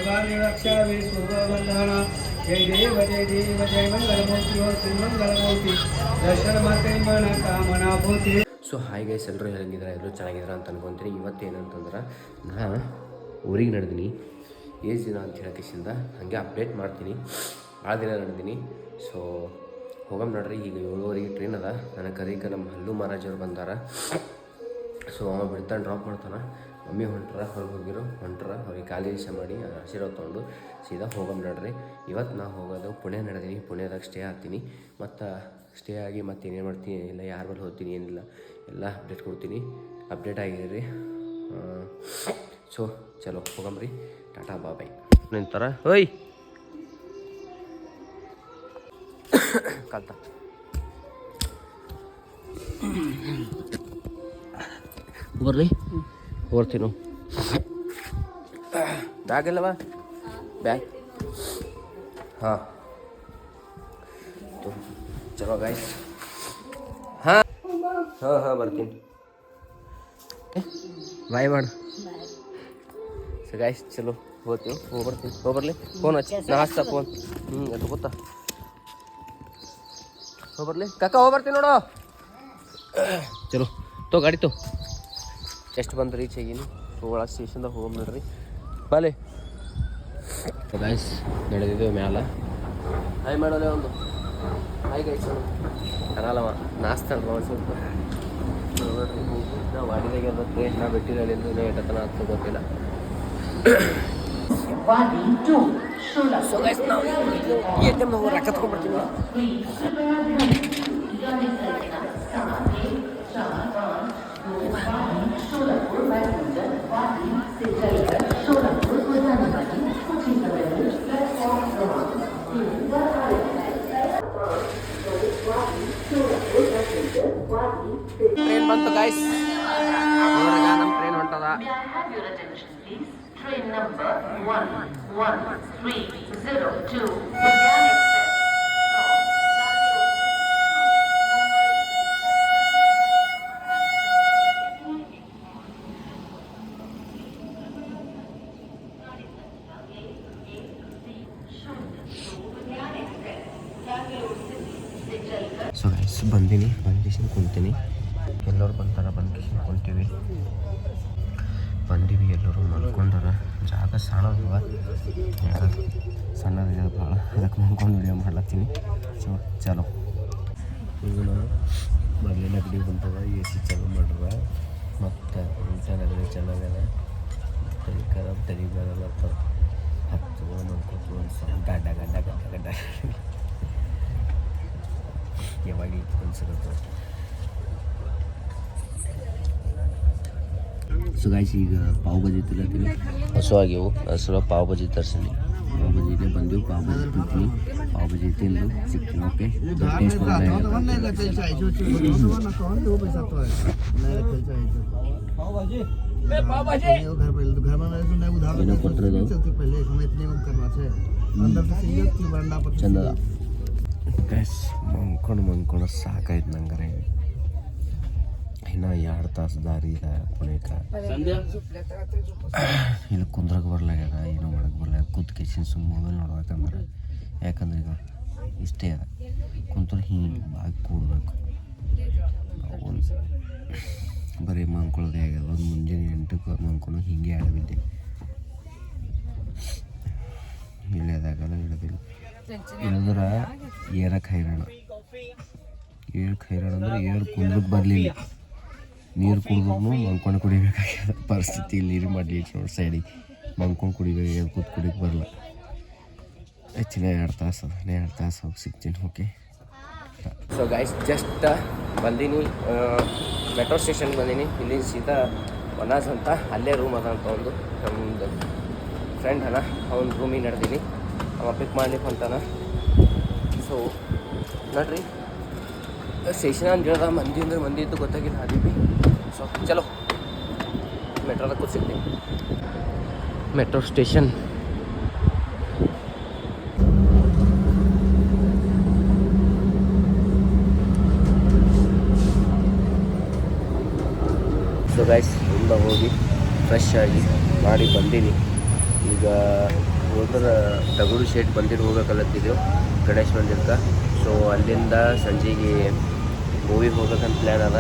सर्वाणि रक्षामि सर्वबन्धन जय देव जय मंगलमूर्ति और मंगलमूर्ति दर्शन माते मनोकामना भूति. ಸೊ ಹಾಯ್ ಗೈಸ್, ಎಲ್ಲರೂ ಹೇಗಿದ್ದಾರೆ? ಎಲ್ಲರೂ ಚೆನ್ನಾಗಿದ್ದಾರೆ ಅಂತ ಅನ್ಕೊತೀನಿ. ಇವತ್ತೇನಂತಂದ್ರೆ ನಾನು ಊರಿಗೆ ನಡೆದೀನಿ. ಏಜ್ ದಿನ ಅಂತ ಹೇಳೋಕ್ಕಿಂದ ಹಾಗೆ ಅಪ್ಡೇಟ್ ಮಾಡ್ತೀನಿ. ಭಾಳ ದಿನ ನಡೆದೀನಿ. ಸೊ ಹೋಗಮ್ ನೋಡ್ರಿ. ಈಗ 7:30 ಟ್ರೈನ್ ಅದ. ನನ್ನ ಕರೀಕ ನಮ್ಮ ಹಲ್ಲು ಮಹಾರಾಜ್ ಅವ್ರು ಬಂದಾರ. ಸೊ ಅವ ಬಿಡ್ತಾನೆ, ಡ್ರಾಪ್ ಮಾಡ್ತಾನೆ. ಮಮ್ಮಿ ಹೊಂಟ್ರ, ಹೊರಗೆ ಹೊಂಟ್ರ. ಅವ್ರಿಗೆ ಕಾಲಿ ದಿವಸ ಮಾಡಿ ಆಶೀರ್ವಾದ ತೊಗೊಂಡು ಸೀದಾ ಹೋಗಮ್ ನೋಡ್ರಿ. ಇವತ್ತು ನಾ ಹೋಗೋದು ಪುಣೆ ನಡೆದೀನಿ. ಪುಣ್ಯದಾಗ ಸ್ಟೇ ಆಗ್ತೀನಿ. ಮತ್ತು ಸ್ಟೇ ಆಗಿ ಮತ್ತೆ ಏನೇನು ಮಾಡ್ತೀನಿ, ಇಲ್ಲ ಯಾರ ಬಳಿ ಹೋಗ್ತೀನಿ, ಏನಿಲ್ಲ ಎಲ್ಲ ಅಪ್ಡೇಟ್ ಕೊಡ್ತೀನಿ. ಅಪ್ಡೇಟ್ ಆಗಿರಿ. ಸೊ ಚಲೋ ಹೋಗಮ್ರಿ. ಟಾಟಾ ಬಾಯ್. ನಿಂತಾರ ಓಯ್ ಕಲ್ತ ಬರ್ಲಿ ಹೋಗ್ತೀನಿ. ಬ್ಯಾಗ್ ಇಲ್ಲವ? ಬ್ಯಾಗ್ ಹಾಂ ಚಲೋ ಗಾಯ್ಸ್. ಹಾಂ ಹಾಂ ಹಾಂ ಬರ್ತೀನಿ. ಬಾಯ್ ಮಾಡು. ಸೊ ಗಾಯ್ಸ್ ಚಲೋ ಹೋಗ್ತೀವಿ. ಹೋಗ್ಬರ್ಲಿ. ಫೋನ್ ಹಚ್ಚಿ ನಾ ಹಚ್ತಾ ಫೋನ್. ಅದು ಗೊತ್ತಾ? ಹೋಗ್ಬರ್ಲಿ ಕಾಕ, ಹೋಗ್ಬರ್ತೀನಿ ನೋಡು. ಚಲೋ ಗಾಡಿ ಎಷ್ಟು ಬಂದು ರೀಚ್ ಆಗೀನಿ. ಒಳ ಸ್ಟೇಷನ್ದಾಗ ಹೋಗಮ್ ನೋಡ್ರಿ. ಬಾಲೆ ಗಾಯ್ಸ್ ನಡೆದಿದ್ದೇವೆ ಮ್ಯಾಲ. ಹಾಯ್ ಮಾಡೋಲ್ಲ ಒಂದು ಹಾಯ್ ಗೈಸ್ ಅನ್ನಲ್ಲವ ನಾಸ್ತಾನ ಸ್ವಲ್ಪ ನೋಡ್ರಿ. ನಾವು ವಾಡಿದಾಗ ಇರುತ್ತೆ. ನಾವು ಬಿಟ್ಟಿಲ್ಲ ಅಲ್ಲಿಂದ ಎಟ್ಟತನ ಆಗ್ತದೆ ಗೊತ್ತಿಲ್ಲ. ಸೊ ಗೈಸ್ ನಾವು ATM ನಾವು ರೊಕ್ಕ ತಗೊಂಡ್ಬರ್ತೀವಿ. ಟ್ರೈನ್ ಬಂತು ಗಾಯ್ಸ್. ಇವಾಗ ನಮ್ಮ ಟ್ರೈನ್ ಹೊಂಟದ. Train number 11302 Udyan Express. So guys ಬಂದೀನಿ. ಬಂದು ಕುಂತೀನಿ. ಎಲ್ಲರೂ ಬಂದಾರ. ಬಂದು ಕುಂತೀವಿ. ಬಂದೀವಿ. ಎಲ್ಲರೂ ಮಲ್ಕೊಂಡಾರ. ಜಾಗ ಸಣ್ಣದವ, ಸಣ್ಣದ ಭಾಳ. ಅದಕ್ಕೆ ಮಲ್ಕೊಂಡು ವಿಡಿಯೋ ಮಾಡ್ಲತ್ತೀನಿ. ಸೊ ಚಲೋ ಈಗ ನಾವು ಮೊದಲಿನ ಗಡಿ ಬಂದವ. AC ಚಾಲು ಮಾಡ್ರ. ಮತ್ತು ಊಟನಾಗಲಿ ಚೆನ್ನಾಗದ. ತಲೆ ಬೇರೆಲ್ಲ ಹತ್ತು ನೋಡ್ಕೊತು ಒಂದು ಗಡ್ಡ ಗಡ್ಡ ಗಡ್ಡ ಗಡ್ಡ ಯಾವಾಗ ಅನ್ಸಿರುತ್ತೆ. ಸೊ ಗಾಯ್ಸ್ ಈಗ ಪಾವ್ ಭಾಜಿ ತಿನ್ನತ್ತೀನಿ. ಹಸು ಆಗ್ಯವು. ಹಸು ಪಾವ್ ಭಾಜಿ ತರಿಸೀನಿ. ಪಾವ್ ಭಾಜಿಗೆ ಬಂದೆವು. ಪಾವ್ ಭಾಜಿ ತಿಂತೀನಿ. ಪಾವ್ ಭಾಜಿ ತಿಂದು ಸಿಗ್ತೀನಿ. ಓಕೆ ಟೇಸ್ಟ್ ಏನೋ ಕೊಟ್ಟರೆ ಚಂದದ. ಗೈಸ್ ಮಂಕೊಂಡು ಸಾಕಾಯ್ತು ನಂಗಾರೆ. ಇನ್ನು 2 ತಾಸು ದಾರಿ ಇಲ್ಲ ಪುಣೆಕ. ಇಲ್ಲಿ ಕುಂದ್ರಕ್ಕೆ ಬರ್ಲಾಗ್ಯದ, ಏನೋ ಮಾಡಕ್ಕೆ ಬರ್ಲಾಗ. ಕೂತ್ಕೇಸಿನ ಸುಮ್ಮ ಮೊಬೈಲ್ ನೋಡ್ಬೇಕಂದ್ರೆ. ಯಾಕಂದ್ರೆ ಈಗ ಇಷ್ಟೇ ಅದ, ಕುಂತ್ರೆ ಹಿಂಗೆ ಬಾಗಿ ಕೂಡಬೇಕು. ಒಂದು ಬರೀ ಮಂಕೊಳ್ಳೋದೇ ಆಗ್ಯದ. ಒಂದು ಮುಂಜಾನೆ 8ಕ್ಕೆ ಮಂಕೊಂಡು ಹಿಂಗೆ ಆಡಬಿದ್ದೆ. ಇಳಿಯೋದಾಗಲ್ಲ, ಇಳೋದಿಲ್ಲ. ಇಳಿದ್ರೆ ಏರಕ್ಕೆ ಹೈರಾಣ. ಅಂದ್ರೆ ಏರು ಕುಂದ್ರಕ್ಕೆ ಬರಲಿಲ್ಲ. ನೀರು ಕುಡಿದ್ರು ಮಂಕೊಂಡು ಕುಡಿಬೇಕಾಗ್ಯದ ಪರಿಸ್ಥಿತಿ. ಇಲ್ಲಿ ನೀರು ಮಾಡಲಿ ನೋಡಿ ಸೈಡಿಗೆ ಮಂಕೊಂಡು ಕುಡಿಬೇಕು. ಕೂತ್ ಕುಡಿಯೋಕೆ ಬರಲ್ಲ. ಹೆಚ್ಚಿನ 2 ತಾಸು ಅದ. 2 ತಾಸು ಹೋಗಿ ಸಿಗ್ತೀನಿ. ಓಕೆ. ಸೊ ಗೈಸ್ ಜಸ್ಟ್ ಬಂದೀನಿ. ಮೆಟ್ರೋ ಸ್ಟೇಷನ್ಗೆ ಬಂದೀನಿ. ಇಲ್ಲಿ ಸೀದಾ ವನಾಜ್ ಅಂತ ಅಲ್ಲೇ ರೂಮ್ ಅದ ಅಂತ ಒಂದು ನಮ್ಮದು ಫ್ರೆಂಡ್ ಅನ. ಅವ್ನ ರೂಮಿಗೆ ನಡೆದೀನಿ. ಅವ ಪಿಕ್ ಮಾಡ್ಲಿಕ್ಕೆ ಹೊಂಟಾನ. ಸೊ ನೋಡ್ರಿ ಸ್ಟೇಷನ್ ಅಂತ ಹೇಳ್ದ. ಮಂದಿ ಅಂದ್ರೆ ಮಂದಿ ಇದ್ದು ಗೊತ್ತಾಗಿಲ್ಲ. ಅದೀವಿ. ಸೊ ಚಲೋ ಮೆಟ್ರೋದಾಗ ಕೂತ್ಸಿಗ್ತೀನಿ. ಮೆಟ್ರೋ ಸ್ಟೇಷನ್ ಸೊ ಗೈಸ್ ಮುಂದೆ ಹೋಗಿ ಫ್ರೆಶ್ ಆಗಿ ಮಾಡಿ ಬಂದೀನಿ. ಈಗ ಹೋದ್ರೆ ತಗಡು ಶೇಟ್ ಬಂದಿದ್ದು ಹೋಗ್ಬೇಕಲ್ಲತ್ತಿದ್ದೆವು ಗಣೇಶ್ ಮಂದಿರಕ್ಕೆ. ಸೊ ಅಲ್ಲಿಂದ ಸಂಜೆಗೆ ಮೂವಿಗೆ ಹೋಗ್ಬೇಕಂತ ಪ್ಲ್ಯಾನ್ ಅದ.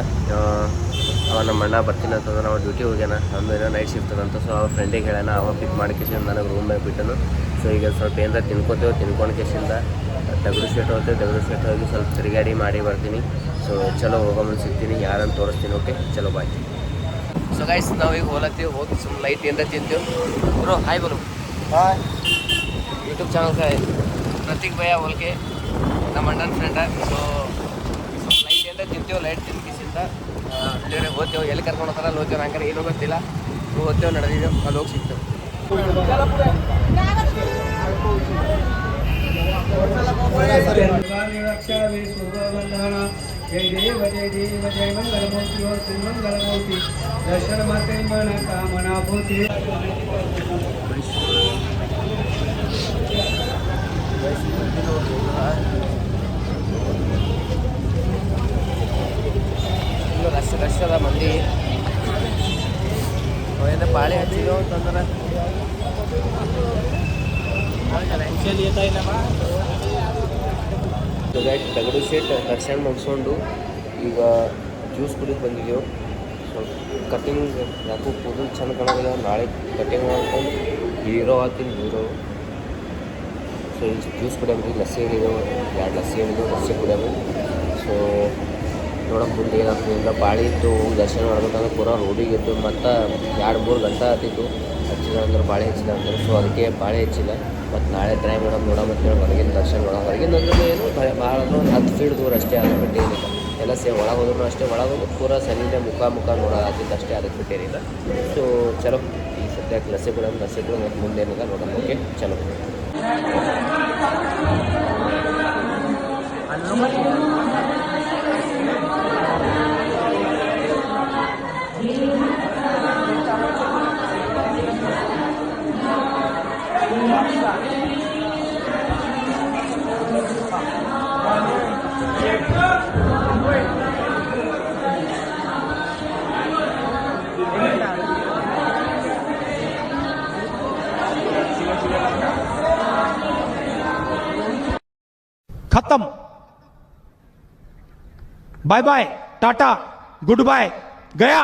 ನಮ್ಮ ಅಣ್ಣ ಬರ್ತೀನಿ ಅಂತಂದ್ರೆ ನಾವು ಡ್ಯೂಟಿ ಹೋಗ್ಯಾನ, ನಮ್ಮದು ಏನೋ ನೈಟ್ ಶಿಫ್ಟ್ ಅದಂತ. ಸೊ ಅವ್ರ ಫ್ರೆಂಡಿಗೆ ಹೇಳೋಣ, ಅವ ಪಿಕ್ ಮಾಡಿಕೇಸಿಂದ ನನಗೆ ರೂಮ್ನಾಗ ಬಿಟ್ಟನು. ಸೊ ಈಗ ಸ್ವಲ್ಪ ಏನಾರ ತಿನ್ಕೋತೇವೆ, ತಿನ್ಕೊಂಡು ಕೇಸಿಂದ ತಗಡು ಶೇಟ್ ಹೋಗ್ತೇವೆ. ತಗಡು ಶೇಟ್ ಹೋಗಿ ಸ್ವಲ್ಪ ತಿರುಗಾಡಿ ಮಾಡಿ ಬರ್ತೀನಿ. ಸೊ ಚಲೋ ಹೋಗೋಮಂದು ಸಿಗ್ತೀನಿ, ಯಾರಂತ ತೋರಿಸ್ತೀನಿ. ಓಕೆ ಚಲೋ ಬಾಯ್. ಸೊ ಗೈಸ್ ನಾವೀಗ ಹೋಗ್ಲತ್ತೀವಿ, ಹೋಗಿ ಸುಮ್ಮನೆ ಲೈಟ್ ಏನಾರ ತಿಂತೀವಿ. ಬ್ರೋ ಹಾಯ್ ಬೋಲು. ಹಾಯ್. ಯೂಟ್ಯೂಬ್ ಚಾನಲ್ का प्रतीक भैया बोल के ನಮ್ಮ ಅಣ್ಣನ ಫ್ರೆಂಡ. ಸೊ ಲೈಟ್ ಎಲ್ಲ ತಿಂತೀವಿ, ಲೈಟ್ ತಿನ್ಕಿಸಿಂದ ಅಲ್ಲಿ ಹೋಗ್ತೇವೆ. ಎಲ್ಲಿ ಕರ್ಕೊಂಡು ಹೋಗ್ತಾರೆ ಅಲ್ಲಿ ಹೋಗ್ತೇವೆ. ಹಂಗಾರೆ ಏನೂ ಗೊತ್ತಿಲ್ಲ, ಹೋಗ್ತೇವೆ, ನಡೆದಿದ್ದೇವೆ, ಅಲ್ಲಿ ಹೋಗಿ ಸಿಗ್ತೇವೆ. जय देव जय मंगलमूर्ति और मंगलमूर्ति दर्शन माते मन कामना भूति. ರಶ್ ಅದ ಮಂದಿ. ಅವೇನು ಪಾಳಿ ಹಚ್ಚಿದೆವು ಅಂತಂದ್ರೆ ತಗಡು ಶೇಟ್ ದರ್ಶನ ಮುಗಿಸ್ಕೊಂಡು ಈಗ ಜ್ಯೂಸ್ ಕುಡಿದು ಬಂದಿದ್ದೆವು. ಸ್ವಲ್ಪ ಕಟಿಂಗ್ ಯಾಕೋ ಕೂದಲು ಚೆಂದ ಕಾಣೋದಿಲ್ಲ, ನಾಳೆ ಕಟಿಂಗ್ ಮಾಡ್ಕೊಂಡು ಹೀರೋ ಆಗ್ತೀನಿ ಹೀರೋ. ಸೊ ಈಗ ಜ್ಯೂಸ್ ಕುಡಿಯೋದು, ಲಸ್ಸಿ ಹೇಳಿದೆವು, 2 ಲಸ್ಸಿ ಹೇಳಿದೆವು, ಲಸ್ಸಿ ಕುಡಿಯೋದು. ಸೊ ನೋಡೋಕೆ ಮುಂದೆ ಏನಾಗ್ತದೆ ಇಲ್ಲ. ಬಾಳಿ ಇತ್ತು, ಹೋಗಿ ದರ್ಶನ ಮಾಡ್ಬೇಕಂದ್ರೆ ಪೂರಾ ರೋಡಿಗೆ ಇದ್ದು ಮತ್ತು 2-3 ಗಂಟೆ ಆಗ್ತಿತ್ತು. ಹಚ್ಚಿದ ಅಂದ್ರೆ ಬಾಳೆ ಹಚ್ಚಿದ ಅಂತಾರೆ. ಸೊ ಅದಕ್ಕೆ ಬಾಳೆ ಹಚ್ಚಿಲ್ಲ. ಮತ್ತು ನಾಳೆ ಟ್ರೈ ನೋಡೋ ಮತ್ತು ಹೊರಗಿನ ದರ್ಶನ ಹೊರಗಿನ ಅಂದ್ರೆ ಏನು ಭಾಳ ಅಂದ್ರೆ ಒಂದು 10 ಫೀಟ್ ದೂರ ಅಷ್ಟೇ, ಅದಕ್ಕೆ ಬಿಟ್ಟು ಏನಿಲ್ಲ. ಎಲ್ಲ ಒಳಗೆ ಹೋದ್ರೂ ಅಷ್ಟೇ, ಒಳಗೆ ಹೋಗಿ ಪೂರಾ ಸನಿದೆ ಮುಖ ನೋಡೋದಿತ್ತು ಅಷ್ಟೇ, ಅದಕ್ಕೆ ಬಿಟ್ಟೇನಿಲ್ಲ. ಸೊ ಚಲೋ ಈ ಸದ್ಯಕ್ಕೆ ಲಸ್ಸಿ ಕೂಡ ಮತ್ತು ಮುಂದೇನಿಲ್ಲ ನೋಡೋಣ. ಓಕೆ ಚಲೋ. खत्म. Bye bye, tata, good bye, गया.